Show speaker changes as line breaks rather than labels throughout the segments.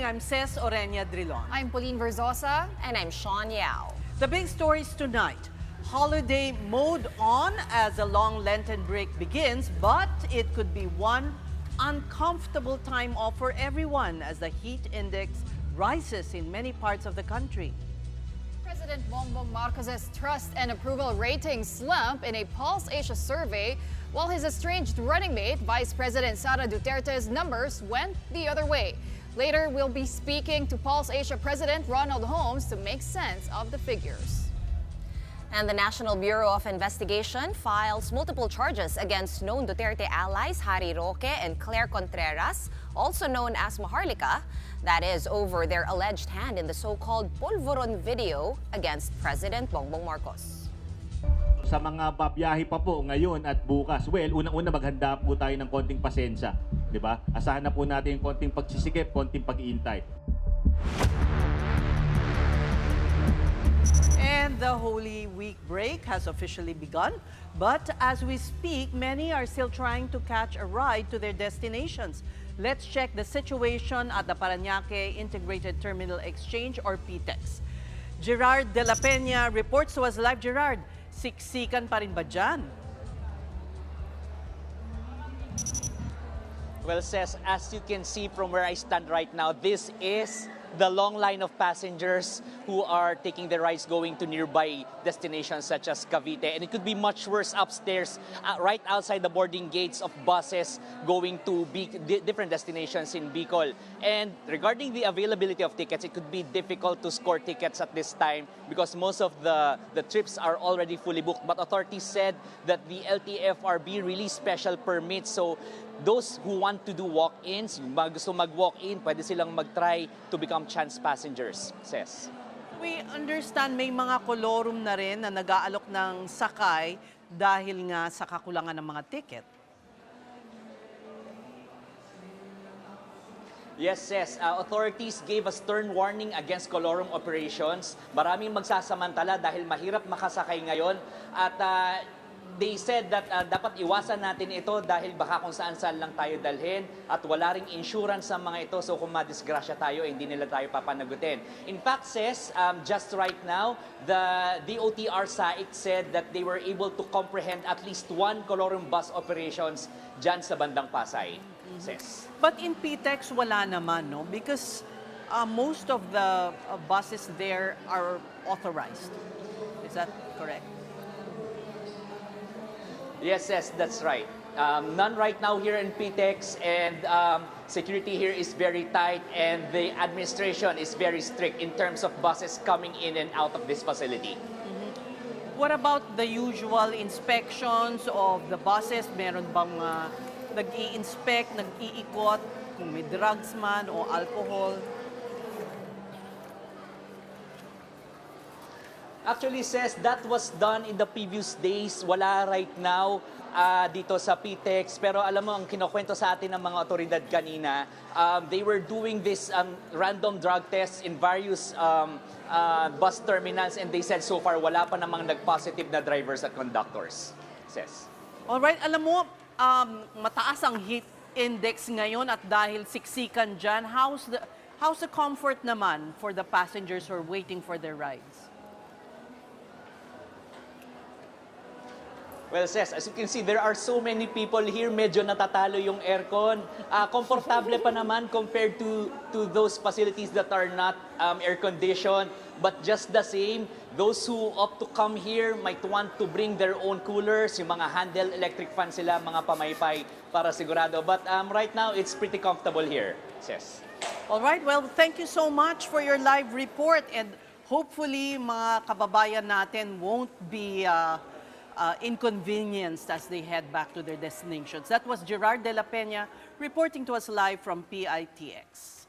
evening, I'm Ces Oreña-Drilon.
I'm Pauline Verzosa.
And I'm Shawn Yao.
The big stories tonight. Holiday mode on as a long Lenten break begins, but it could be one uncomfortable time off for everyone as the heat index rises in many parts of the country.
President Bongbong Marcos's trust and approval ratings slump in a Pulse Asia survey, while his estranged running mate, Vice President Sara Duterte's numbers went the other way. Later, we'll be speaking to Pulse Asia President Ronald Holmes to make sense of the figures.
And the National Bureau of Investigation files multiple charges against known Duterte allies Harry Roque and Claire Contreras, also known as Maharlika, that is over their alleged hand in the so-called Polvoron video against President Bongbong Marcos.
Sa mga babiyahe pa po ngayon at bukas, well, unang-una maghanda po tayo ng konting pasensya, di ba? Asahan na po natin yung konting pagsisikip, konting pag-iintay.
And the Holy Week break has officially begun. But as we speak, many are still trying to catch a ride to their destinations. Let's check the situation at the Parañaque Integrated Terminal Exchange or PTEX. Gerard de la Peña reports to us live. Gerard, siksikan pa rin ba dyan?
Well, Ces, as you can see from where I stand right now, this is the long line of passengers who are taking their rides going to nearby destinations such as Cavite. And it could be much worse upstairs, right outside the boarding gates of buses going to different destinations in Bicol. And regarding the availability of tickets, it could be difficult to score tickets at this time because most of the trips are already fully booked. But authorities said that the LTFRB released special permits. So those who want to do walk-ins, gusto mag-walk-in, pwede silang mag-try to become chance passengers, Says.
We understand may mga kolorum na rin na nag-aalok ng sakay dahil nga sa kakulangan ng mga ticket.
Yes, Ces. Authorities gave a stern warning against kolorum operations. Maraming magsasamantala dahil mahirap makasakay ngayon at they said that dapat iwasan natin ito dahil baka kung saan-saan lang tayo dalhin at wala ring insurance sa mga ito. So kung madisgrasya tayo, hindi nila tayo papanagutin. In fact, Says, just right now, the DOTR SAIC said that they were able to comprehend at least one kolorum bus operations dyan sa bandang Pasay. Says.
But in PTEX, wala naman, no? Because most of the buses there are authorized. Is that correct?
Yes, that's right. None right now here in PTEX, and security here is very tight, and the administration is very strict in terms of buses coming in and out of this facility.
What about the usual inspections of the buses? Meron bang nag-i-inspect, nag-iikot kung may drugs man o alcohol?
Actually, Says, that was done in the previous days. Wala right now dito sa PTEX. Pero alam mo, ang kinukwento sa atin ng mga otoridad kanina, they were doing this random drug tests in various bus terminals, and they said so far wala pa namang nag-positive na drivers at conductors. Says.
Alright, alam mo, mataas ang heat index ngayon at dahil siksikan dyan, how's the comfort naman for the passengers who are waiting for their rides?
Well, Says, as you can see, there are so many people here. Medyo natatalo yung aircon. Komportable pa naman compared to those facilities that are not air-conditioned. But just the same, those who opt to come here might want to bring their own coolers, yung mga handheld electric fan sila, mga pamaypay, para sigurado. But right now, it's pretty comfortable here, Says.
All right, well, thank you so much for your live report. And hopefully, mga kababayan natin won't be inconvenienced as they head back to their destinations. That was Gerard de la Peña reporting to us live from PITX.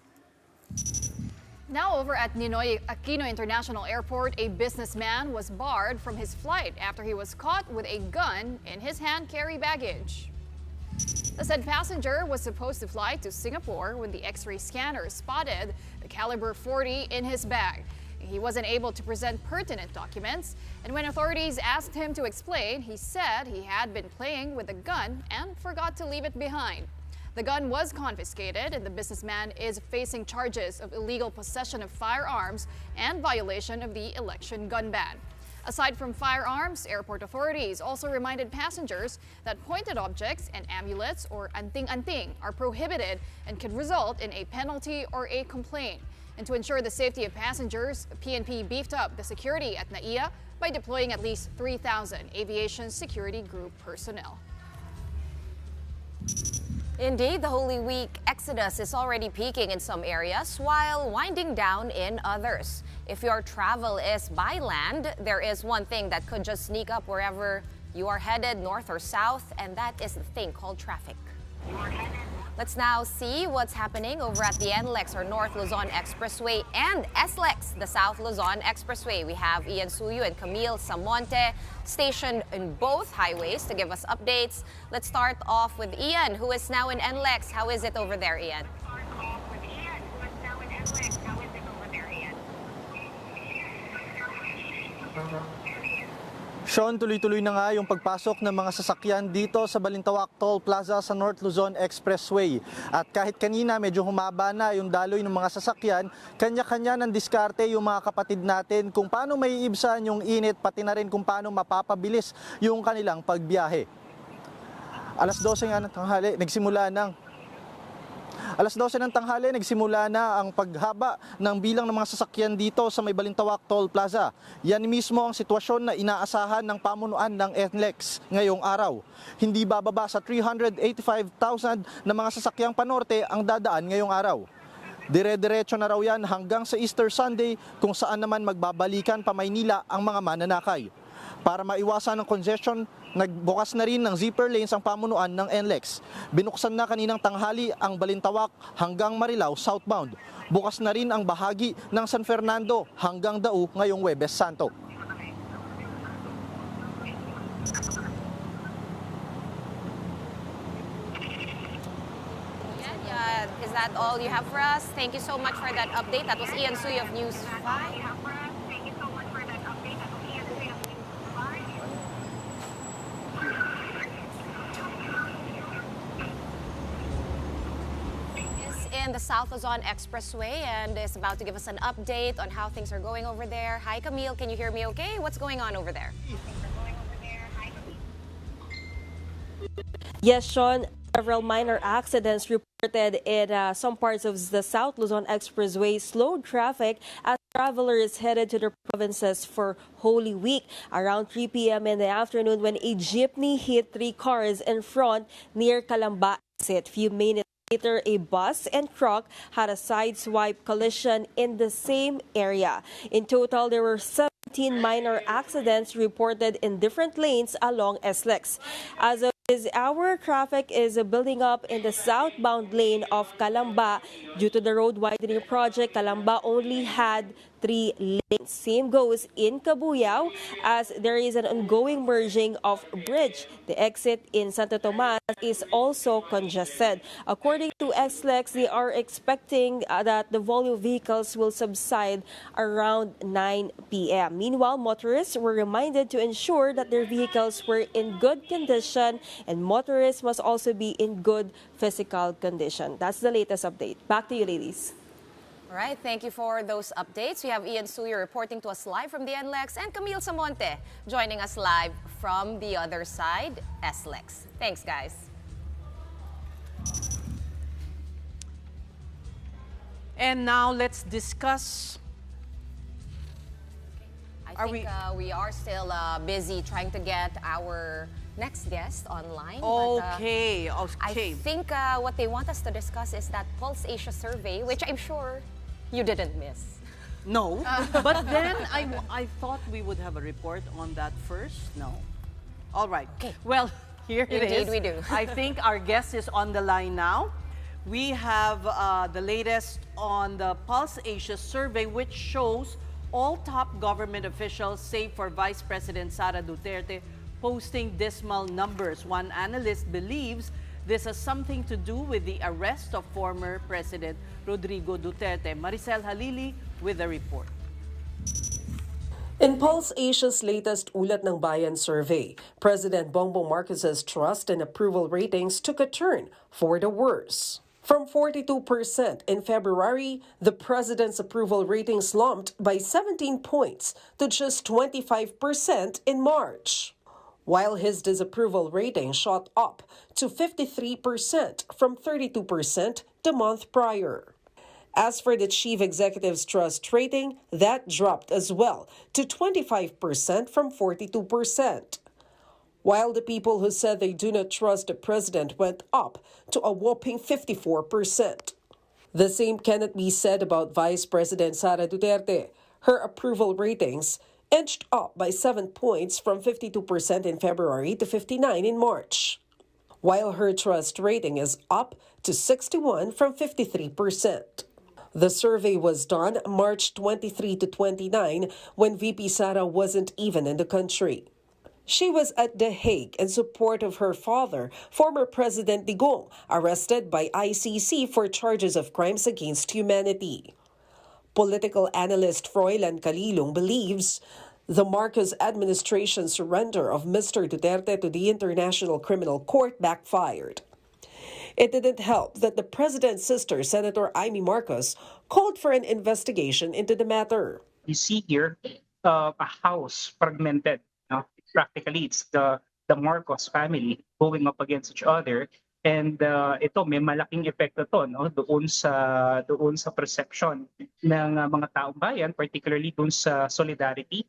Now over at Ninoy Aquino International Airport, a businessman was barred from his flight after he was caught with a gun in his hand carry baggage. The said passenger was supposed to fly to Singapore when the X-ray scanner spotted the caliber .40 in his bag. He wasn't able to present pertinent documents, and when authorities asked him to explain, he said he had been playing with the gun and forgot to leave it behind. The gun was confiscated and the businessman is facing charges of illegal possession of firearms and violation of the election gun ban. Aside from firearms, airport authorities also reminded passengers that pointed objects and amulets or anting-anting are prohibited and could result in a penalty or a complaint. And to ensure the safety of passengers, PNP beefed up the security at NAIA by deploying at least 3,000 aviation security group personnel.
Indeed, the Holy Week exodus is already peaking in some areas while winding down in others. If your travel is by land, there is one thing that could just sneak up wherever you are headed, north or south, and that is the thing called traffic. Let's now see what's happening over at the NLEX or North Luzon Expressway and SLEX, the South Luzon Expressway. We have Ian Suyo and Camille Samonte stationed in both highways to give us updates. Let's start off with Ian, who is now in NLEX. How is it over there, Ian?
Shawn, tuloy-tuloy na nga yung pagpasok ng mga sasakyan dito sa Balintawak Toll Plaza sa North Luzon Expressway. At kahit kanina medyo humaba na yung daloy ng mga sasakyan, kanya-kanya ng diskarte yung mga kapatid natin kung paano maiibsan yung init, pati na rin kung paano mapapabilis yung kanilang pagbiyahe. Alas 12 nga ng tanghali, nagsimula na ang paghaba ng bilang ng mga sasakyan dito sa may Balintawak Toll Plaza. Yan mismo ang sitwasyon na inaasahan ng pamunuan ng NLEX ngayong araw. Hindi bababa sa 385,000 na mga sasakyang panorte ang dadaan ngayong araw. Dire-diretso na raw yan hanggang sa Easter Sunday kung saan naman magbabalikan pa Maynila ang mga mananakay. Para maiwasan ang congestion, nagbukas na rin ng zipper lanes ang pamunuan ng NLEX. Binuksan na kaninang tanghali ang Balintawak hanggang Marilao southbound. Bukas na rin ang bahagi ng San Fernando hanggang Dao ngayong Huwebes Santo.
Is that all you have for us? Thank you so much for that update. That was Ian Suyo of News 5. In the South Luzon Expressway and is about to give us an update on how things are going over there. Hi Camille, can you hear me okay? What's going on over there?
Yes, Shawn, several minor accidents reported in some parts of the South Luzon Expressway slowed traffic as travelers headed to the provinces for Holy Week. Around 3 p.m. in the afternoon when a jeepney hit 3 cars in front near Kalamba exit. Few minutes later, a bus and truck had a sideswipe collision in the same area. In total, there were 17 minor accidents reported in different lanes along SLEX. As of this hour, traffic is building up in the southbound lane of Kalamba. Due to the road widening project, Kalamba only had 3 lanes. Same goes in Cabuyao as there is an ongoing merging of bridge. The exit in Santo Tomas is also congested. According to SLEX, they are expecting that the volume of vehicles will subside around 9 p.m. Meanwhile, motorists were reminded to ensure that their vehicles were in good condition and motorists must also be in good physical condition. That's the latest update. Back to you, ladies.
All right, thank you for those updates. We have Ian Suyo reporting to us live from the NLEX and Camille Samonte joining us live from the other side, SLEX. Thanks, guys.
And now let's discuss.
I think we are still busy trying to get our next guest online.
Okay,
But, I think what they want us to discuss is that Pulse Asia survey, which I'm sure you didn't miss.
No, but then I thought we would have a report on that first. No. All right.
Okay.
Well, here it is.
Indeed, we do.
I think our guest is on the line now. We have the latest on the Pulse Asia survey, which shows all top government officials, save for Vice President Sara Duterte, posting dismal numbers. One analyst believes this has something to do with the arrest of former President Rodrigo Duterte. Maricel Halili with the report.
In Pulse Asia's latest Ulat ng Bayan survey, President Bongbong Marcos's trust and approval ratings took a turn for the worse. From 42% in February, the president's approval rating slumped by 17 points to just 25% in March, while his disapproval rating shot up to 53% from 32% the month prior. As for the chief executive's trust rating, that dropped as well to 25% from 42%. While the people who said they do not trust the president went up to a whopping 54%. The same cannot be said about Vice President Sara Duterte. Her approval ratings inched up by 7 points from 52% in February to 59% in March, while her trust rating is up to 61% from 53%. The survey was done March 23 to 29 when VP Sara wasn't even in the country. She was at The Hague in support of her father, former President Digong, arrested by ICC for charges of crimes against humanity. Political analyst Froilan Calilong believes the Marcos administration's surrender of Mr. Duterte to the International Criminal Court backfired. It didn't help that the president's sister, Senator Amy Marcos, called for an investigation into the matter.
You see here a house fragmented. Practically, it's the Marcos family going up against each other. And ito, may malaking epekto to doon sa perception ng mga taong bayan, particularly doon sa solidarity.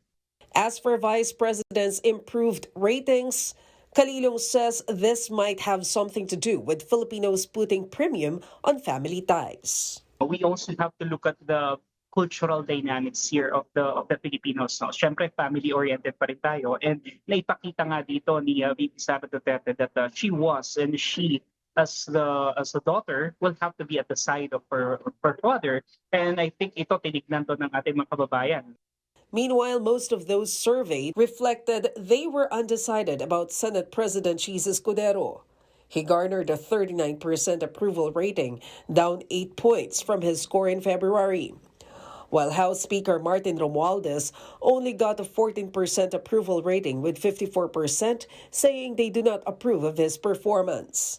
As for Vice President's improved ratings, Calilong says this might have something to do with Filipinos putting premium on family ties.
We also have to look at the cultural dynamics here of the Filipinos. No? Siyempre, family-oriented pa rin tayo. And naipakita nga dito ni VP Sara Duterte that she was and she, as the daughter, will have to be at the side of her father. And I think ito tinignan to ng ating mga kababayan.
Meanwhile, most of those surveyed reflected they were undecided about Senate President Cheese Escudero. He garnered a 39% approval rating, down 8 points from his score in February, while House Speaker Martin Romualdez only got a 14% approval rating with 54% saying they do not approve of his performance.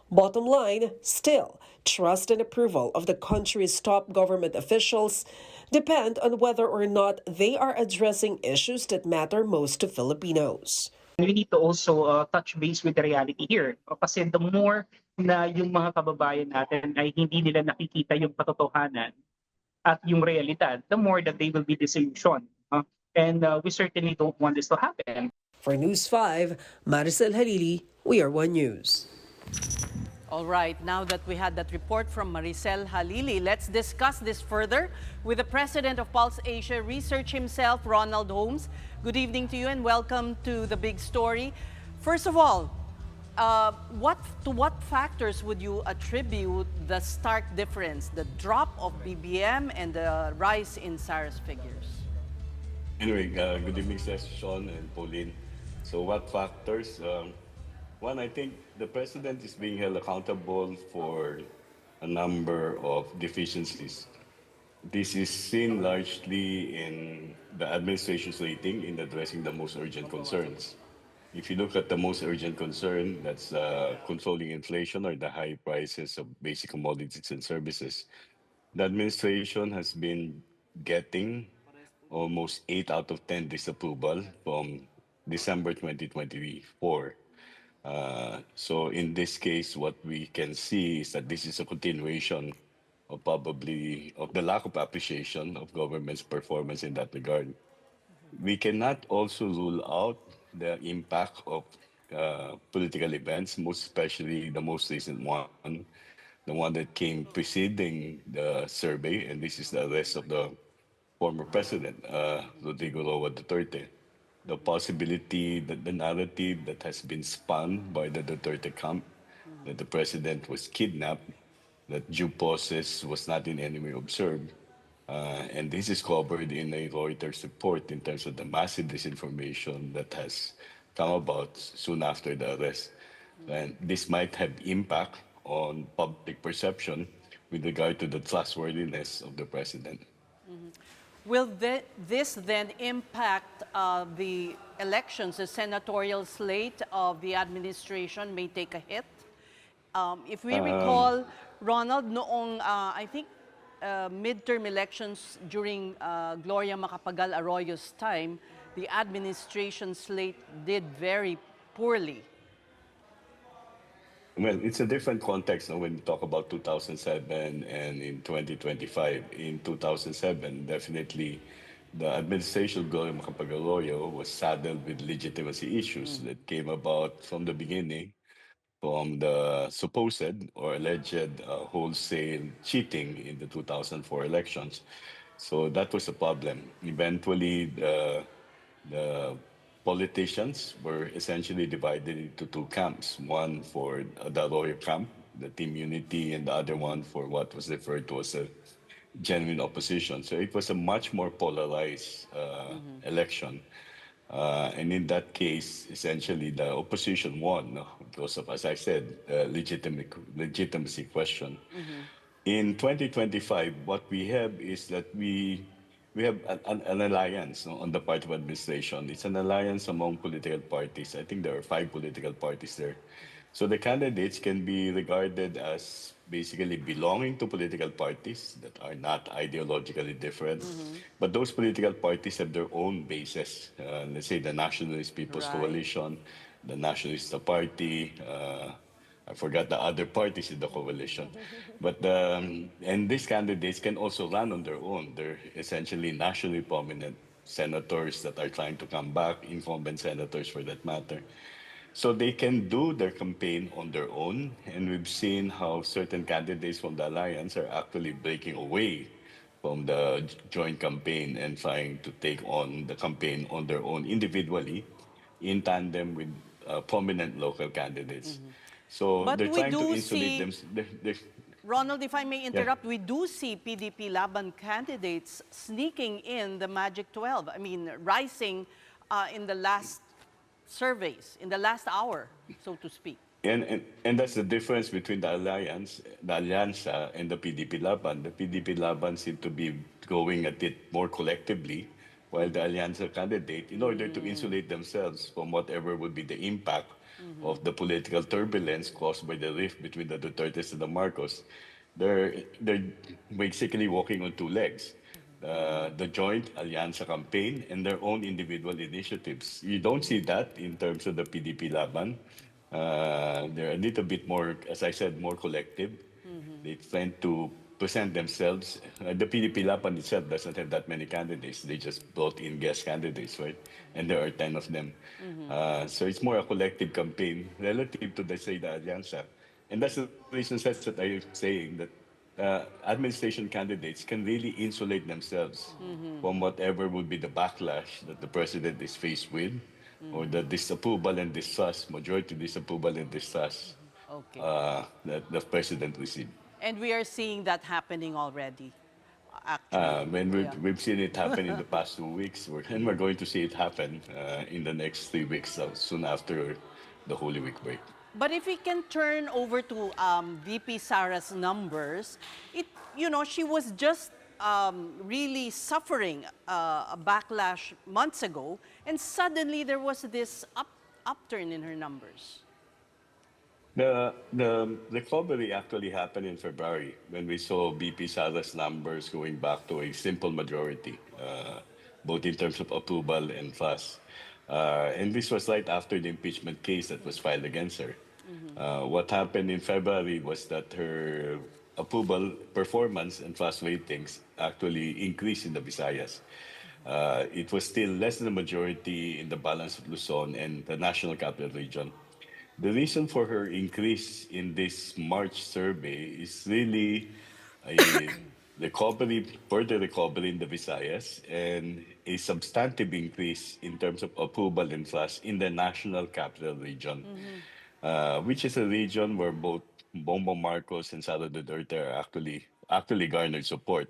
Bottom line, still, trust and approval of the country's top government officials depend on whether or not they are addressing issues that matter most to Filipinos.
We need to also touch base with the reality here. Kasi the more na yung mga kababayan natin ay hindi nila nakikita yung katotohanan at yung realidad, the more that they will be disillusioned. And we certainly don't want this to happen.
For News 5, Maricel Halili, We Are One News.
All right, now that we had that report from Maricel Halili, let's discuss this further with the president of Pulse Asia Research himself, Ronald Holmes. Good evening to you and welcome to the Big Story. First of all, to what factors would you attribute the stark difference, the drop of BBM and the rise in Sara's figures?
Anyway, good evening, Shawn and Pauline. So what factors? One, I think the president is being held accountable for a number of deficiencies. This is seen largely in the administration's rating in addressing the most urgent concerns. If you look at the most urgent concern, that's controlling inflation or the high prices of basic commodities and services. The administration has been getting almost 8 out of 10 disapproval from December 2024. So in this case, what we can see is that this is a continuation of the lack of appreciation of government's performance in that regard. We cannot also rule out the impact of political events, most especially the most recent one, the one that came preceding the survey, and this is the arrest of the former president, Rodrigo Roa Duterte. The possibility that the narrative that has been spun by the Duterte camp, that the president was kidnapped, that due process was not in any way observed, and this is covered in a Reuters report in terms of the massive disinformation that has come about soon after the arrest. And this might have impact on public perception with regard to the trustworthiness of the president.
Will this then impact the elections, the senatorial slate of the administration may take a hit? If we recall, Ronald, noong I think midterm elections during Gloria Macapagal Arroyo's time, the administration slate did very poorly.
Well, it's a different context now when you talk about 2007 and in 2025. In 2007, definitely the administration of Gloria Macapagal-Arroyo was saddled with legitimacy issues that came about from the beginning from the supposed or alleged wholesale cheating in the 2004 elections. So that was a problem. Eventually, the politicians were essentially divided into two camps, one for the Arroyo camp, the Team Unity, and the other one for what was referred to as a genuine opposition. So it was a much more polarized election. And in that case, essentially, the opposition won, no? Because of, as I said, legitimacy question. In 2025, what we have is that we have an alliance, no, on the part of administration. It's an alliance among political parties. I think there are 5 political parties there. So the candidates can be regarded as basically belonging to political parties that are not ideologically different. But those political parties have their own bases. Let's say the Nationalist People's
Right.
Coalition, the Nationalista Party, I forgot the other parties in the coalition. But and these candidates can also run on their own. They're essentially nationally prominent senators that are trying to come back, incumbent senators for that matter. So they can do their campaign on their own, and we've seen how certain candidates from the alliance are actually breaking away from the joint campaign and trying to take on the campaign on their own individually, in tandem with prominent local candidates. So
But
they're
we
trying to
do
insulate
see-
them.
Ronald, if I may interrupt, we do see PDP Laban candidates sneaking in the Magic 12. I mean, rising in the last surveys, in the last hour, so to speak.
And that's the difference between the alliance, the Alianza, and the PDP Laban. The PDP Laban seem to be going at it more collectively, while the Alianza candidate, in order to insulate themselves from whatever would be the impact of the political turbulence caused by the rift between the Dutertes and the Marcos, they're basically walking on 2 legs. The joint Alianza campaign and their own individual initiatives. You don't see that in terms of the PDP Laban. They're a little bit more, as I said, more collective. They tend to present themselves. The PDP Laban itself doesn't have that many candidates. They just brought in guest candidates, right? And there are 10 of them. So it's more a collective campaign relative to, let's say, the Alianza. And that's the reason that I'm saying that administration candidates can really insulate themselves from whatever would be the backlash that the president is faced with, or the disapproval and distrust, majority disapproval and distrust
Okay.
that the president received.
And we are seeing that happening already, actually.
And
Yeah.
we've seen it happen in the past 2 weeks, and we're going to see it happen in the next 3 weeks, soon after the Holy Week break.
But if we can turn over to VP Sara's numbers, she was just really suffering a backlash months ago, and suddenly there was this upturn in her numbers.
The recovery actually happened in February when we saw BP Sara's numbers going back to a simple majority, both in terms of approval and trust. And this was right after the impeachment case that was filed against her. What happened in February was that her approval, performance, and trust ratings actually increased in the Visayas. It was still less than a majority in the balance of Luzon and the National Capital Region. The reason for her increase in this March survey is really a further recovery in the Visayas, and a substantive increase in terms of approval and trust in the National Capital Region, which is a region where both Bongbong Marcos and Sara Duterte are actually garnered support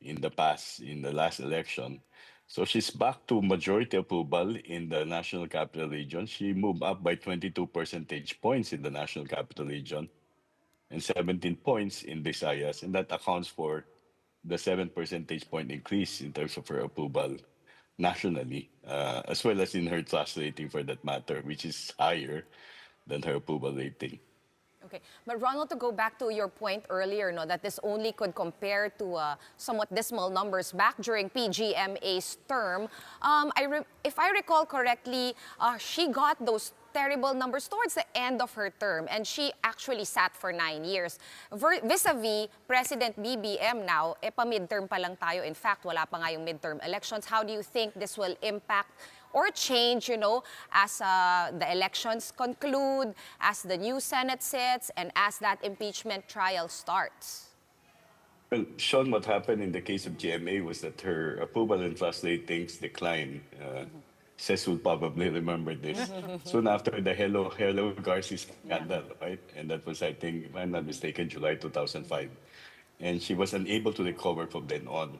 in the last election. So she's back to majority approval in the National Capital Region. She moved up by 22 percentage points in the National Capital Region and 17 points in Visayas, and that accounts for the 7 percentage point increase in terms of her approval nationally, as well as in her trust rating for that matter, which is higher than her approval rating.
Okay, but Ronald, to go back to your point earlier, no, that this only could compare to somewhat dismal numbers back during PGMA's term. If I recall correctly, she got those terrible numbers towards the end of her term, and she actually sat for 9 years. Vis-a-vis President BBM now, pa-midterm pa lang tayo. In fact, wala pa nga yung midterm elections. How do you think this will impact or change, as the elections conclude, as the new Senate sits, and as that impeachment trial starts?
Well, Sean, what happened in the case of GMA was that her approval and trust ratings declined. Ces will probably remember this. Soon after the Hello Garcia scandal, right? And that was, I think, if I'm not mistaken, July 2005. And she was unable to recover from then on.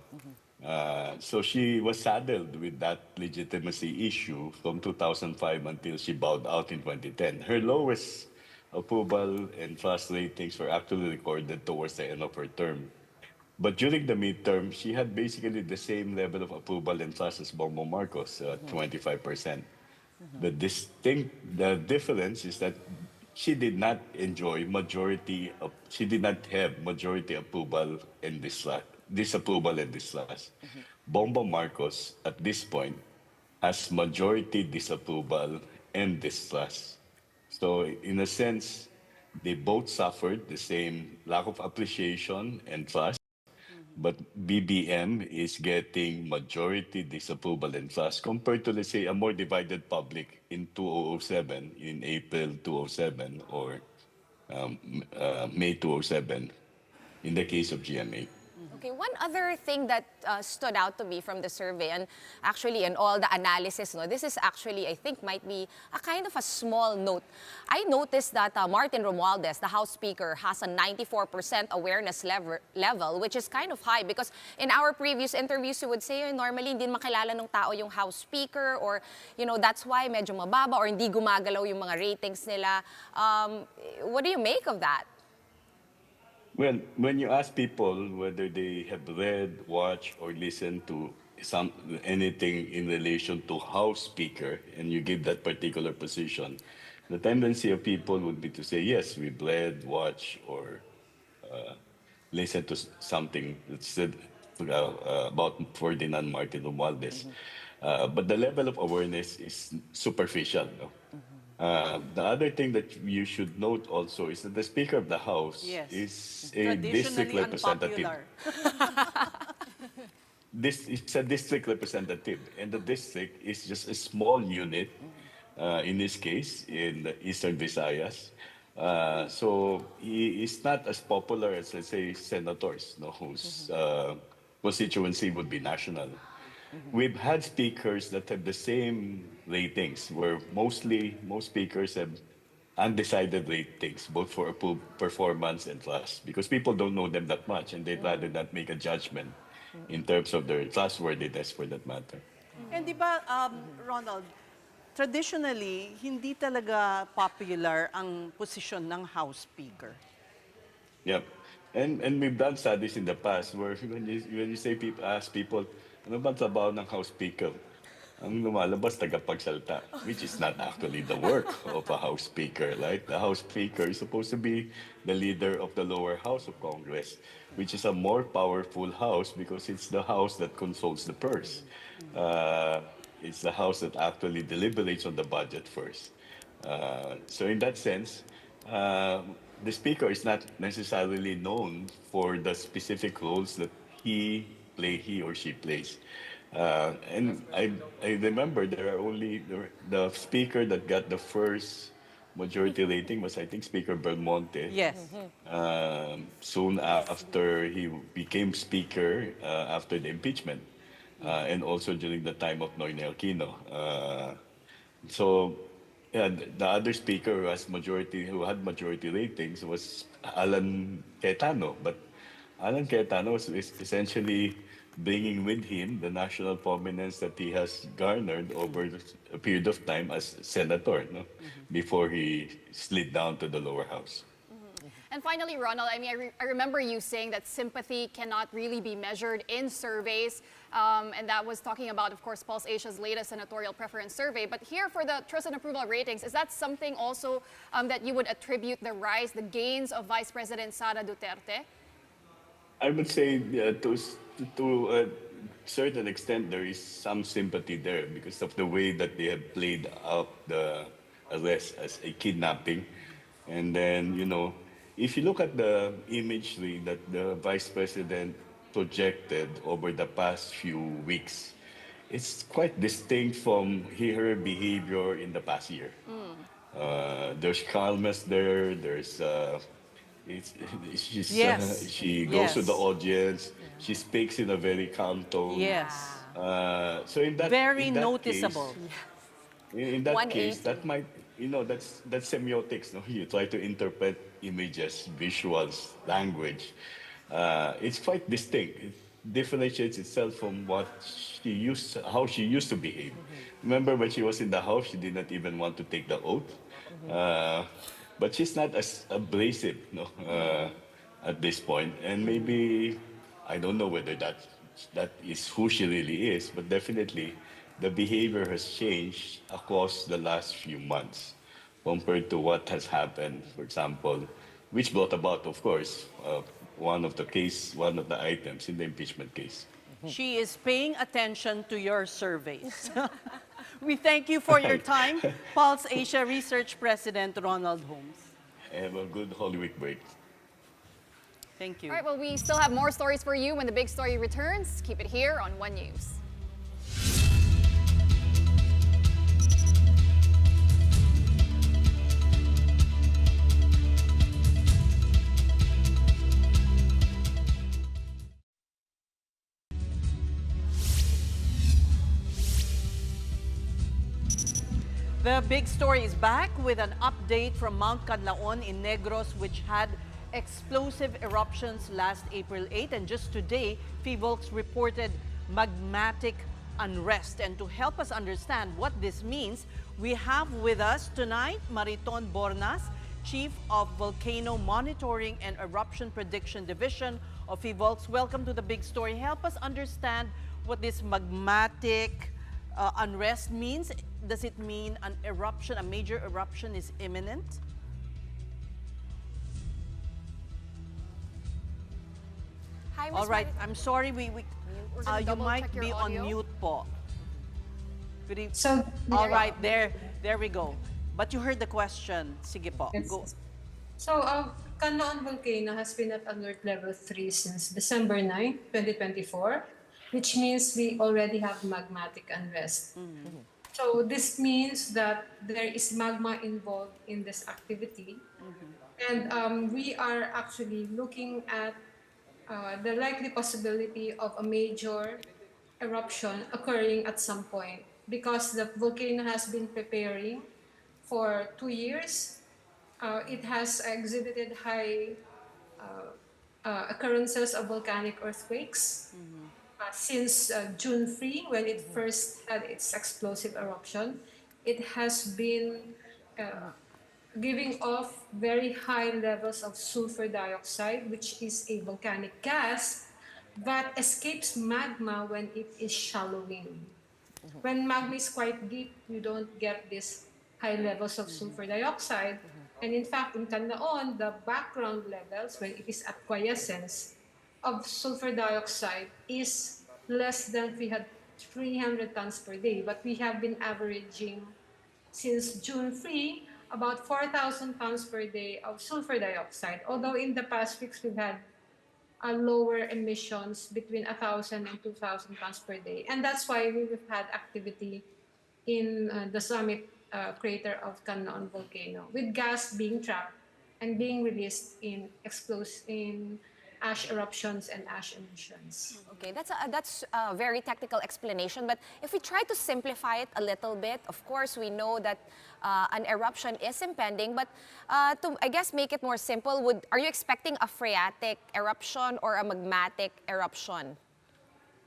So she was saddled with that legitimacy issue from 2005 until she bowed out in 2010. Her lowest approval and trust ratings were actually recorded towards the end of her term. But during the midterm, she had basically the same level of approval and trust as Bongbong Marcos, 25%. The difference is that she did not enjoy she did not have majority approval and disapproval and distrust. Bongbong Marcos, at this point, has majority disapproval and distrust. So in a sense, they both suffered the same lack of appreciation and trust. But BBM is getting majority disapproval and trust compared to, let's say, a more divided public in 2007, in April 2007, or May 2007, in the case of GMA.
Okay, one other thing that stood out to me from the survey, and actually in all the analysis, this is actually, I think, might be a kind of a small note. I noticed that Martin Romualdez, the House Speaker, has a 94% awareness level, which is kind of high because in our previous interviews, you would say, normally hindi makilala ng tao yung House Speaker, or, that's why medyo mababa or hindi gumagalaw yung mga ratings nila. What do you make of that?
Well, when you ask people whether they have read, watched, or listened to anything in relation to House Speaker, and you give that particular position, the tendency of people would be to say, yes, we've read, watched, or listened to something that said about Ferdinand Martin Romualdez. But the level of awareness is superficial. No? The other thing that you should note also is that the Speaker of the House is a district representative. It's a district representative, and the district is just a small unit, in this case, in the Eastern Visayas. So he is not as popular as, let's say, senators, whose constituency would be national. We've had speakers that have the same ratings, where most speakers have undecided ratings, both for performance and trust, because people don't know them that much, and they'd rather not make a judgment in terms of their trustworthiness for that matter.
And di ba, Ronald, traditionally, hindi talaga popular ang posisyon ng House Speaker.
Yep. And we've done studies in the past where when you say ask people, ano ba trabaho ng House Speaker? Ang lumalabas, tagapagsalta, which is not actually the work of a House Speaker, right? The House Speaker is supposed to be the leader of the lower house of Congress, which is a more powerful house because it's the house that controls the purse. It's the house that actually deliberates on the budget first. So in that sense, the Speaker is not necessarily known for the specific roles that he or she plays. And I remember there are only the Speaker that got the first majority rating was, I think, Speaker Belmonte.
Yes.
Soon after he became Speaker, after the impeachment, and also during the time of Noynoy Aquino. So the other Speaker who had majority ratings was Alan Cayetano, but Alan Cayetano is essentially bringing with him the national prominence that he has garnered over a period of time as senator, before he slid down to the lower house.
And finally, Ronald, I remember you saying that sympathy cannot really be measured in surveys. And that was talking about, of course, Pulse Asia's latest senatorial preference survey. But here for the trust and approval ratings, is that something also that you would attribute the rise, the gains of Vice President Sara Duterte?
I would say to a certain extent there is some sympathy there because of the way that they have played out the arrest as a kidnapping. And then, if you look at the imagery that the vice president projected over the past few weeks, it's quite distinct from her behavior in the past year. There's calmness there. It's,
Yes.
she goes to the
Yes.
audience. She speaks in a very calm tone.
Yes.
So
Very
in that
noticeable.
in that case,
180.
that might, that's semiotics. No? You try to interpret images, visuals, language. It's quite distinct. It differentiates itself from how she used to behave. Remember when she was in the House, she did not even want to take the oath. But she's not as abrasive, at this point. And maybe, I don't know whether that is who she really is, but definitely the behavior has changed across the last few months compared to what has happened, for example, which brought about, of course, one of the items in the impeachment case.
She is paying attention to your surveys. We thank you for your time, Pulse Asia Research President Ronald Holmes.
Have a good Holy Week break.
Thank you.
All right, well, we still have more stories for you when the big story returns. Keep it here on One News.
The big story is back with an update from Mount Kanlaon in Negros, which had explosive eruptions last April 8. And just today, PHIVOLCS reported magmatic unrest. And to help us understand what this means, we have with us tonight Mariton Bornas, Chief of Volcano Monitoring and Eruption Prediction Division of PHIVOLCS. Welcome to the big story. Help us understand what this magmatic unrest means. Does it mean an eruption, a major eruption is imminent?
Hi, Ms.
All right,
Mariton.
I'm sorry,
We're gonna
you
double
might
check your
be on
audio.
mute po. Good evening.
So,
All right, there we go. But you heard the question. Sige po,
Yes.
go.
So, Kanlaon volcano has been at alert level 3 since December 9, 2024, which means we already have magmatic unrest. So, this means that there is magma involved in this activity. And we are actually looking at the likely possibility of a major eruption occurring at some point because the volcano has been preparing for 2 years. It has exhibited high occurrences of volcanic earthquakes since June 3, when it first had its explosive eruption. It has been giving off very high levels of sulfur dioxide, which is a volcanic gas that escapes magma when it is shallowing. When magma is quite deep, you don't get these high levels of sulfur dioxide. And in fact, in Kanlaon, the background levels, when it is at quiescence, of sulfur dioxide is less than 300 tons per day. But we have been averaging, since June 3, about 4,000 tons per day of sulfur dioxide. Although in the past weeks, we've had lower emissions between 1,000 and 2,000 tons per day. And that's why we've had activity in the summit crater of Kanlaon volcano, with gas being trapped and being released in ash eruptions and ash emissions.
Okay, that's a very technical explanation. But if we try to simplify it a little bit, of course, we know that an eruption is impending. But to, I guess, make it more simple, are you expecting a phreatic eruption or a magmatic eruption?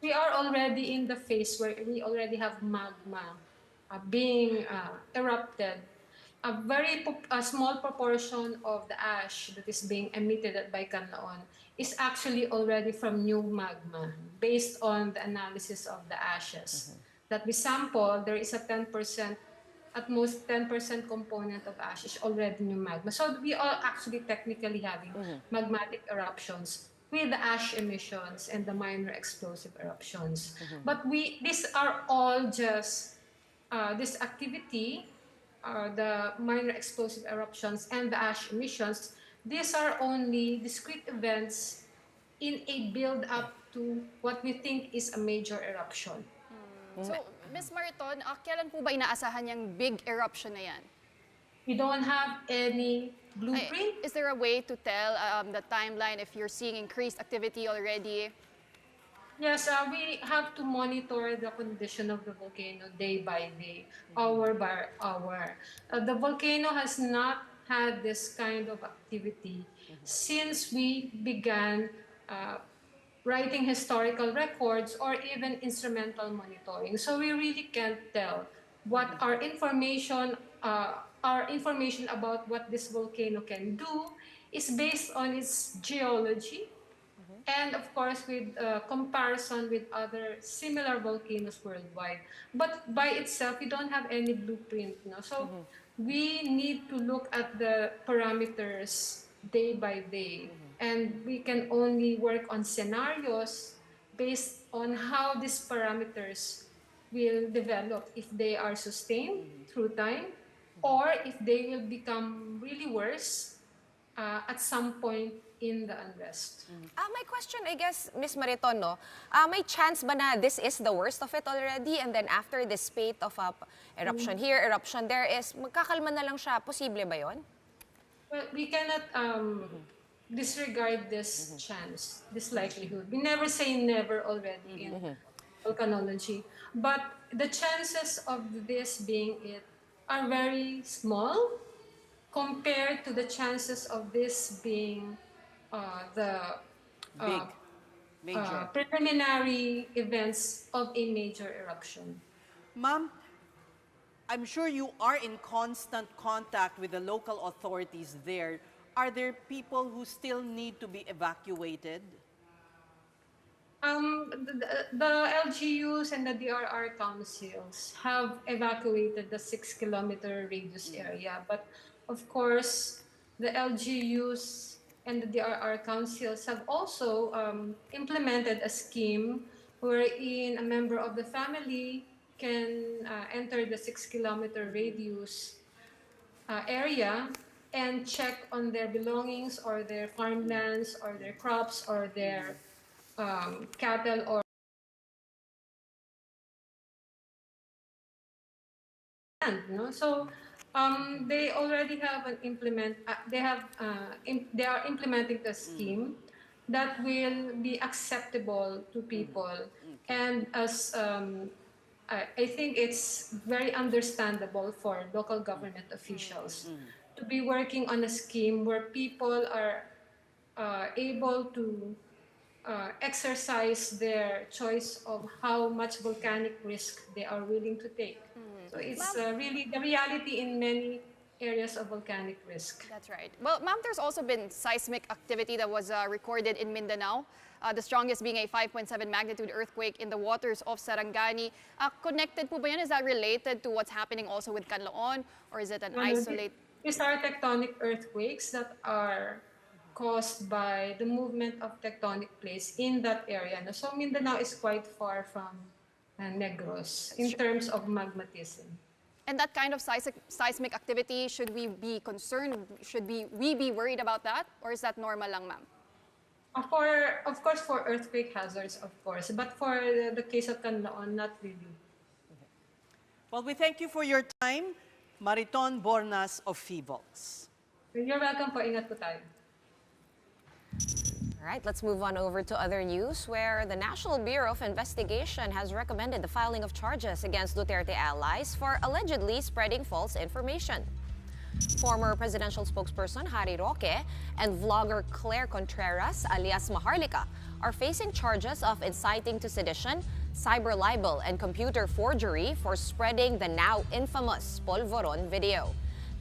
We are already in the phase where we already have magma being erupted. a small proportion of the ash that is being emitted by Kanlaon is actually already from new magma based on the analysis of the ashes. That we sample, there is a 10%, at most 10% component of ash is already new magma. So we are actually technically having magmatic eruptions with the ash emissions and the minor explosive eruptions. But these are all just this activity, the minor explosive eruptions and the ash emissions, these are only discrete events in a build-up to what we think is a major eruption.
So, Ms. Mariton, kailan po ba inaasahan yung big eruption na yan?
We don't have any blueprint.
Is there a way to tell the timeline if you're seeing increased activity already?
Yes, we have to monitor the condition of the volcano day by day, hour by hour. The volcano has not had this kind of activity since we began writing historical records or even instrumental monitoring. So we really can't tell what our information about what this volcano can do is based on its geology, and of course with comparison with other similar volcanoes worldwide. But by itself, we don't have any blueprint. No? So we need to look at the parameters day by day. And we can only work on scenarios based on how these parameters will develop, if they are sustained through time, or if they will become really worse at some point in the unrest.
My question, I guess, Ms. Mariton, no? May chance ba na this is the worst of it already, and then after this spate of eruption here, eruption there, is magkakalma na lang siya? Posible ba yun?
Well, we cannot disregard this chance, this likelihood. We never say never already in volcanology, but the chances of this being it are very small compared to the chances of this being
major
preliminary events of a major eruption.
Ma'am, I'm sure you are in constant contact with the local authorities there. Are there people who still need to be evacuated?
The LGUs and the DRR councils have evacuated the 6-kilometer radius area, but of course, the LGUs and the DRR councils have also implemented a scheme wherein a member of the family can enter the 6-kilometer radius area and check on their belongings or their farmlands or their crops or their cattle or land. No? So they already have they are implementing the scheme that will be acceptable to people, and as I think it's very understandable for local government officials to be working on a scheme where people are able to exercise their choice of how much volcanic risk they are willing to take. So it's really the reality in many areas of volcanic risk.
That's right. Well, ma'am, there's also been seismic activity that was recorded in Mindanao, the strongest being a 5.7 magnitude earthquake in the waters of Sarangani. Connected po ba yan? Is that related to what's happening also with Kanlaon, or is it an isolated?
These are tectonic earthquakes that are caused by the movement of tectonic plates in that area. So Mindanao is quite far from Negros in terms of magmatism.
And that kind of seismic activity, should we be concerned? Should we be worried about that? Or is that normal lang, ma'am?
Of course, for earthquake hazards, of course. But for the case of Kanlaon, not really.
Well, we thank you for your time, Mariton Bornas of FIVOLX.
You're welcome po. Ingat po tayo.
All right, let's move on over to other news, where the National Bureau of Investigation has recommended the filing of charges against Duterte allies for allegedly spreading false information. Former presidential spokesperson Harry Roque and vlogger Claire Contreras, alias Maharlika, are facing charges of inciting to sedition, cyber libel, and computer forgery for spreading the now infamous Polvoron video.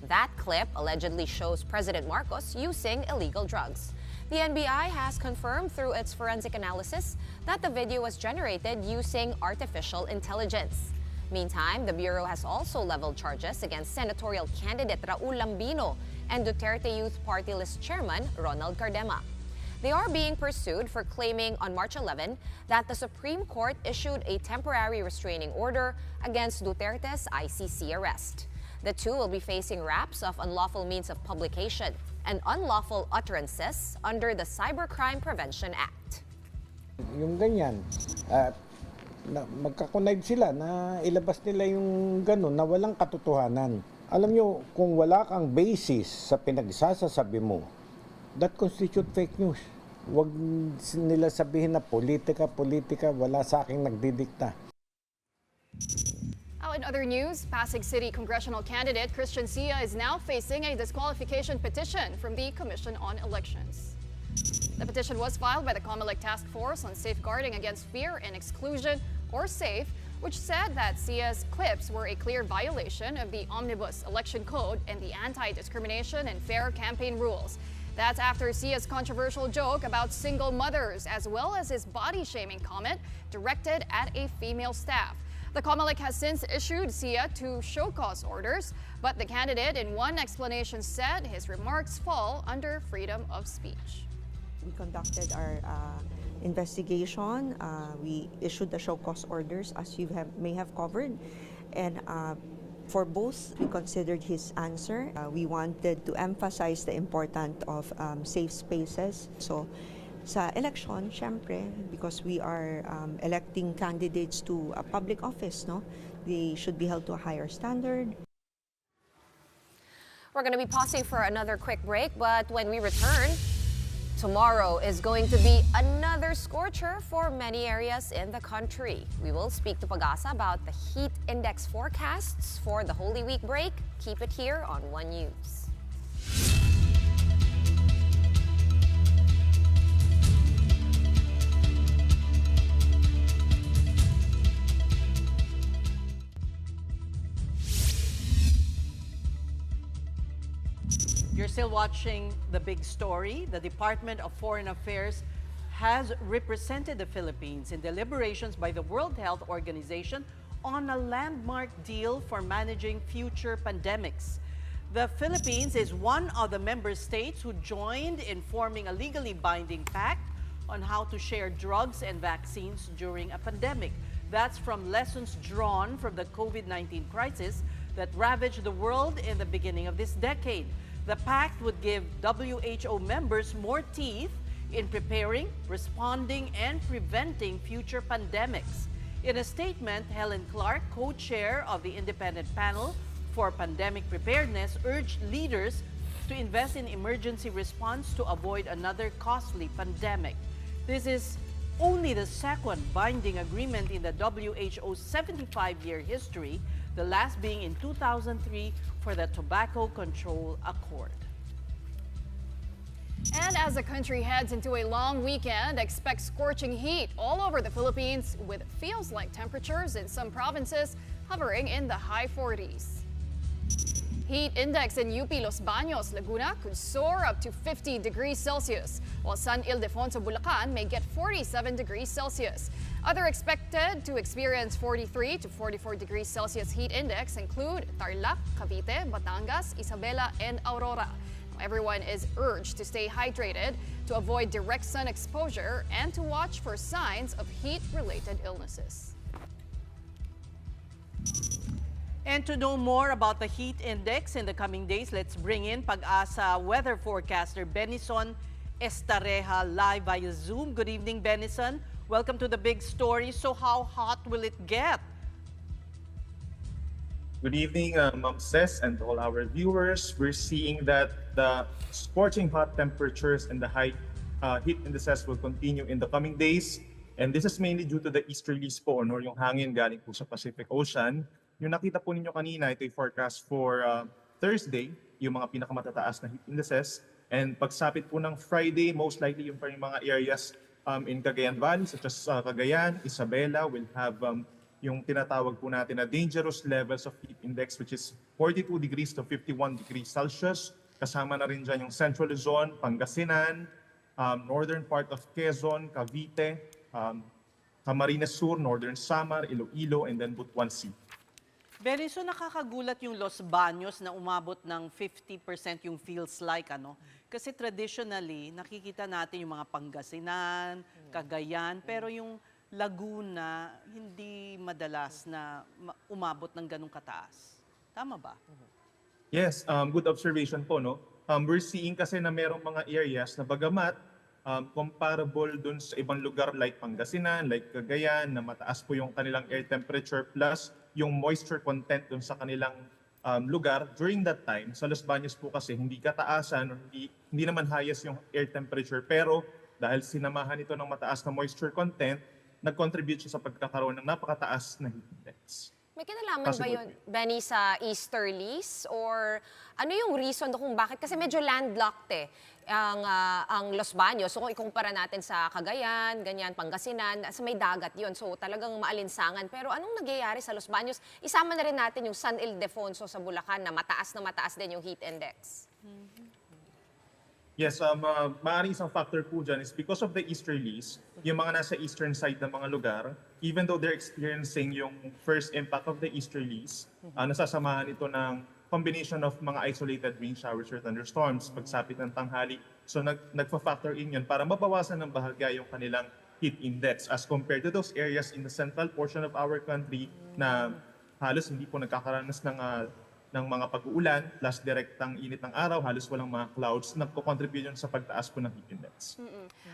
That clip allegedly shows President Marcos using illegal drugs. The NBI has confirmed through its forensic analysis that the video was generated using artificial intelligence. Meantime, the Bureau has also leveled charges against senatorial candidate Raul Lambino and Duterte Youth Party List Chairman Ronald Cardema. They are being pursued for claiming on March 11 that the Supreme Court issued a temporary restraining order against Duterte's ICC arrest. The two will be facing raps of unlawful means of publication and unlawful utterances under the Cybercrime Prevention Act.
Yung ganyan, magkakonnive sila na ilabas nila yung ganun na walang katotohanan. Alam nyo, kung wala kang basis sa pinagsasasabi mo, that constitute fake news. Huwag nila sabihin na politika, wala sa aking nagdidikta.
In other news, Pasig City congressional candidate Christian Sia is now facing a disqualification petition from the Commission on Elections. The petition was filed by the COMELEC Task Force on Safeguarding Against Fear and Exclusion, or SAFE, which said that Sia's clips were a clear violation of the Omnibus Election Code and the Anti-Discrimination and Fair Campaign Rules. That's after Sia's controversial joke about single mothers, as well as his body-shaming comment directed at a female staff. The COMELEC has since issued Sia two show-cause orders, but the candidate in one explanation said his remarks fall under freedom of speech.
We conducted our investigation. We issued the show-cause orders, as you may have covered, and for both, we considered his answer. We wanted to emphasize the importance of safe spaces. So, sa election, syempre, because we are electing candidates to a public office, no? They should be held to a higher standard.
We're going to be pausing for another quick break, but when we return, tomorrow is going to be another scorcher for many areas in the country. We will speak to Pag-asa about the heat index forecasts for the Holy Week break. Keep it here on One News.
You're still watching The Big Story. The Department of Foreign Affairs has represented the Philippines in deliberations by the World Health Organization on a landmark deal for managing future pandemics. The Philippines is one of the member states who joined in forming a legally binding pact on how to share drugs and vaccines during a pandemic. That's from lessons drawn from the COVID-19 crisis that ravaged the world in the beginning of this decade. The pact would give WHO members more teeth in preparing, responding, and preventing future pandemics. In a statement, Helen Clark, co-chair of the independent panel for pandemic preparedness, urged leaders to invest in emergency response to avoid another costly pandemic. This is only the second binding agreement in the WHO's 75-year history, the last being in 2003 for the Tobacco Control Accord.
And as the country heads into a long weekend, expect scorching heat all over the Philippines, with feels-like temperatures in some provinces hovering in the high 40s. Heat index in UP Los Baños, Laguna could soar up to 50 degrees Celsius, while San Ildefonso, Bulacan may get 47 degrees Celsius. Other expected to experience 43 to 44 degrees Celsius heat index include Tarlac, Cavite, Batangas, Isabela, and Aurora. Everyone is urged to stay hydrated, to avoid direct sun exposure, and to watch for signs of heat-related illnesses.
And to know more about the heat index in the coming days, let's bring in Pag-asa weather forecaster Benison Estareja live via Zoom. Good evening, Benison. Welcome to The Big Story. So how hot will it get?
Good evening, Ma'am Ces, and to all our viewers. We're seeing that the scorching hot temperatures and the high heat indices will continue in the coming days. And this is mainly due to the easterlies po, or yung hangin galing po sa Pacific Ocean. Yung nakita po ninyo kanina, ito yung forecast for Thursday, yung mga pinakamatataas na heat indices. And pagsapit po ng Friday, most likely yung mga areas in Cagayan Valley, such as Cagayan, Isabela, will have yung tinatawag po natin na dangerous levels of heat index, which is 42 degrees to 51 degrees Celsius. Kasama na rin dyan yung Central Luzon, Pangasinan, northern part of Quezon, Cavite, Camarines Sur, Northern Samar, Iloilo, and then Butuan Sea.
Benny, so nakakagulat yung Los Baños na umabot ng 50% yung feels like, ano? Kasi traditionally, nakikita natin yung mga Pangasinan, Cagayan, pero yung Laguna, hindi madalas na umabot ng ganong kataas. Tama ba?
Yes, good observation po, no? We're seeing kasi na merong mga areas na bagamat comparable dun sa ibang lugar like Pangasinan, like Cagayan, na mataas po yung kanilang air temperature plus yung moisture content dun sa kanilang lugar. During that time, sa Los Baños po kasi hindi kataasan, hindi naman highest yung air temperature, pero dahil sinamahan ito ng mataas na moisture content, nag-contribute siya sa pagkakaroon ng napakataas na heat index.
May kinalaman ba yun, Benny, sa easterlies? Or ano yung reason kung bakit? Kasi medyo landlocked ang Los Baños. So kung ikumpara natin sa Cagayan, ganyan, Pangasinan, sa may dagat yun. So talagang maalinsangan. Pero anong nagyayari sa Los Baños? Isama na rin natin yung San Ildefonso sa Bulacan na mataas din yung heat index.
Yes, maaaring isang factor po dyan is because of the easterlies, yung mga nasa eastern side ng mga lugar, even though they're experiencing yung first impact of the easterlies, nasasamahan ito ng combination of mga isolated rain showers or thunderstorms pagsapit ng tanghali. So nagfa-factor in yun para mabawasan ng bahagya yung kanilang heat index as compared to those areas in the central portion of our country na halos hindi po nagkakaranas ng mga pag-uulan plus direktang init ng araw, halos walang mga clouds, nagko-contribute yun sa pagtaas po ng heat index.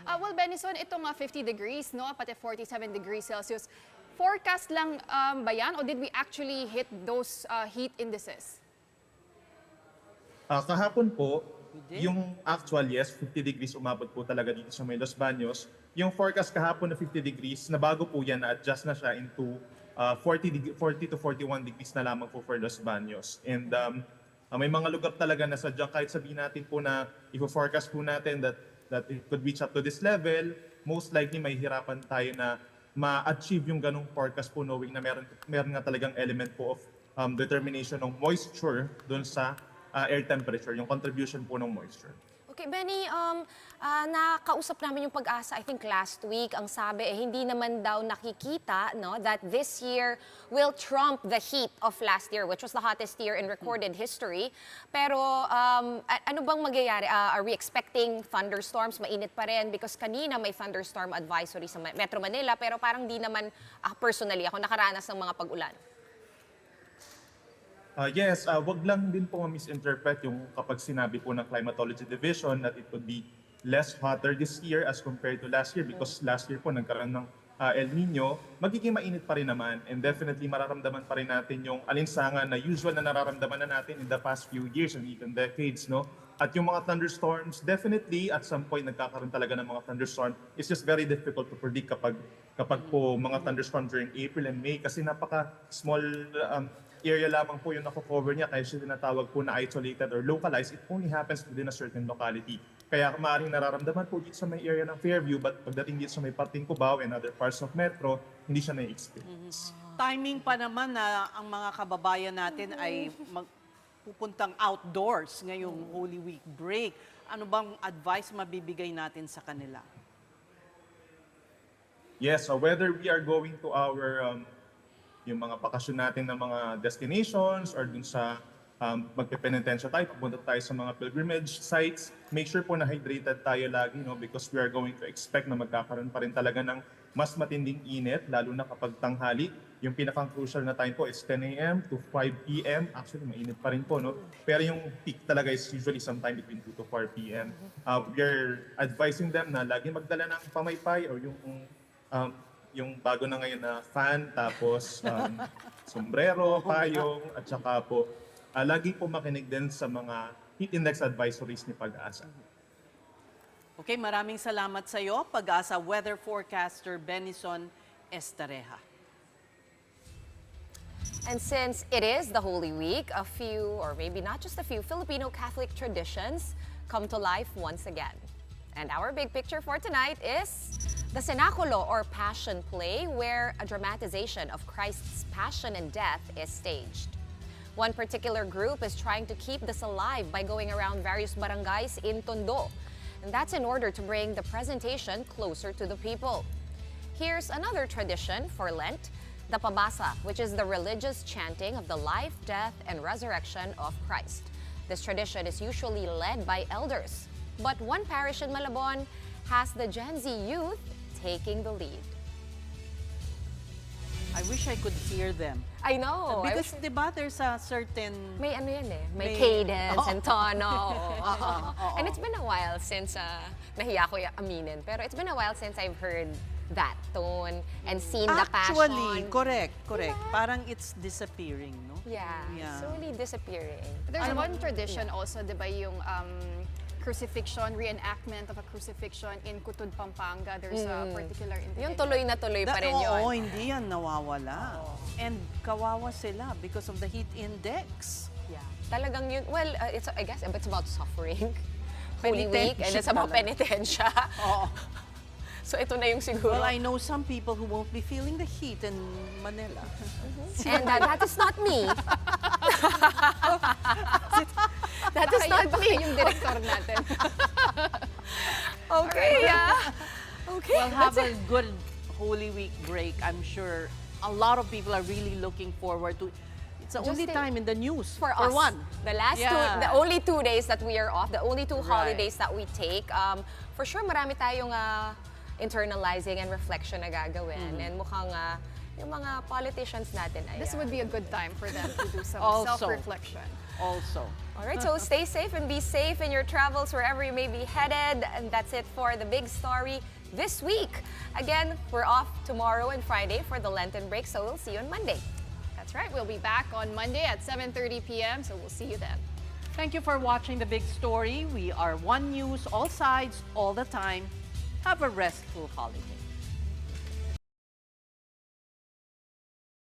Well, Benison, itong 50 degrees, no, pati 47 degrees Celsius, forecast lang ba yan o did we actually hit those heat indices?
Kahapon po, yung actual, yes, 50 degrees umabot po talaga dito sa may Los Baños. Yung forecast kahapon na 50 degrees, na bago po yan, na-adjust na siya into 40 to 41 degrees na lamang po for Los Baños. And may mga lugar talaga na sadyang kahit sabihin natin po na i-forecast po natin that it could reach up to this level, most likely may hirapan tayo na ma-achieve yung ganong forecast po knowing na meron nga talagang element po of determination ng moisture doon sa air temperature, yung contribution po ng moisture.
Okay, Benny, nakausap namin yung Pag-asa, I think last week, ang sabi hindi naman daw nakikita that this year will trump the heat of last year, which was the hottest year in recorded history. Pero ano bang magyayari? Are we expecting thunderstorms? Mainit pa rin because kanina may thunderstorm advisory sa Metro Manila, pero parang di naman personally ako nakaranas ng mga pag-ulan.
Yes, wag lang din po ma-misinterpret yung kapag sinabi po ng Climatology Division that it could be less hotter this year as compared to last year because last year po nagkaroon ng El Nino, magiging mainit pa rin naman and definitely mararamdaman pa rin natin yung alinsangan na usual na nararamdaman na natin in the past few years and even decades, no? At yung mga thunderstorms, definitely at some point nagkakaroon talaga ng mga thunderstorm. It's just very difficult to predict kapag po mga thunderstorm during April and May kasi napaka-small area lamang po yung nako-cover niya kaya siya tinatawag po na isolated or localized. It only happens within a certain locality. Kaya maaaring nararamdaman po dito sa may area ng Fairview but pagdating dito sa may parting Cubao and other parts of Metro, hindi siya na-experience.
Timing pa naman na ang mga kababayan natin ay pupuntang outdoors ngayong Holy Week break. Ano bang advice mabibigay natin sa kanila?
Yes, so whether we are going to our yung mga bakasyon natin ng mga destinations or dun sa magpe-penitensya tayo, pupunta tayo sa mga pilgrimage sites, make sure po na hydrated tayo lagi, no? Because we are going to expect na magkakaroon pa rin talaga ng mas matinding init, lalo na kapag tanghali. Yung pinaka-crucial na time po is 10 a.m. to 5 p.m. Actually, mainit pa rin po, no? Pero yung peak talaga is usually sometime between 2 to 4 p.m. We are advising them na lagi magdala ng pamaypay or yung bago na ngayon na fan, tapos sombrero, payong, at saka po, lagi po makinig din sa mga heat index advisories ni Pag-asa.
Okay, maraming salamat sa iyo, Pag-asa weather forecaster Benison Estareja.
And since it is the Holy Week, a few, or maybe not just a few, Filipino Catholic traditions come to life once again. And our big picture for tonight is the Cenaculo or Passion Play, where a dramatization of Christ's passion and death is staged. One particular group is trying to keep this alive by going around various barangays in Tondo. And that's in order to bring the presentation closer to the people. Here's another tradition for Lent, the pabasa, which is the religious chanting of the life, death, and resurrection of Christ. This tradition is usually led by elders, but one parish in Malabon has the Gen Z youth taking the lead.
I wish I could hear them.
I know.
Because, di ba, there's a certain...
May ano yan eh. May cadence and tono.
Oo.
And it's been a while since, nahiya ko aminin, pero it's been a while since I've heard that tone and seen the passion.
Actually, correct. Diba? Parang it's disappearing, no?
Yeah, slowly disappearing.
There's one tradition also, di ba, yung crucifixion, reenactment of a crucifixion in Cutud, Pampanga. There's a particular individual.
Yung tuloy na tuloy pa rin yun.
Oo, hindi yan nawawala. And kawawa sila because of the heat index.
Yeah. Talagang yun, well, I guess it's about suffering. Holy Week, and it's about
talaga.
penitensya.
Oo.
So ito na yung siguro.
Well, I know some people who won't be feeling the heat in Manila.
And that is not me. That is not me.
Yung director natin.
Okay, yeah. Okay.
Well, have a good Holy Week break. I'm sure a lot of people are really looking forward to. It's the only time in the news
for us.
one.
The last the only 2 days that we are off, the only 2 holidays that we take. For sure, marami tayong internalizing and reflection na gagawin. And mukhang yung mga politicians natin ay...
This would be a good time for them to do some self-reflection.
Also.
All right, so stay safe and be safe in your travels wherever you may be headed. And that's it for the big story this week. Again, we're off tomorrow and Friday for the Lenten break, so we'll see you on Monday.
That's right. We'll be back on Monday at 7:30 p.m., so we'll see you then.
Thank you for watching The Big Story. We are One News, all sides, all the time. Have a restful holiday.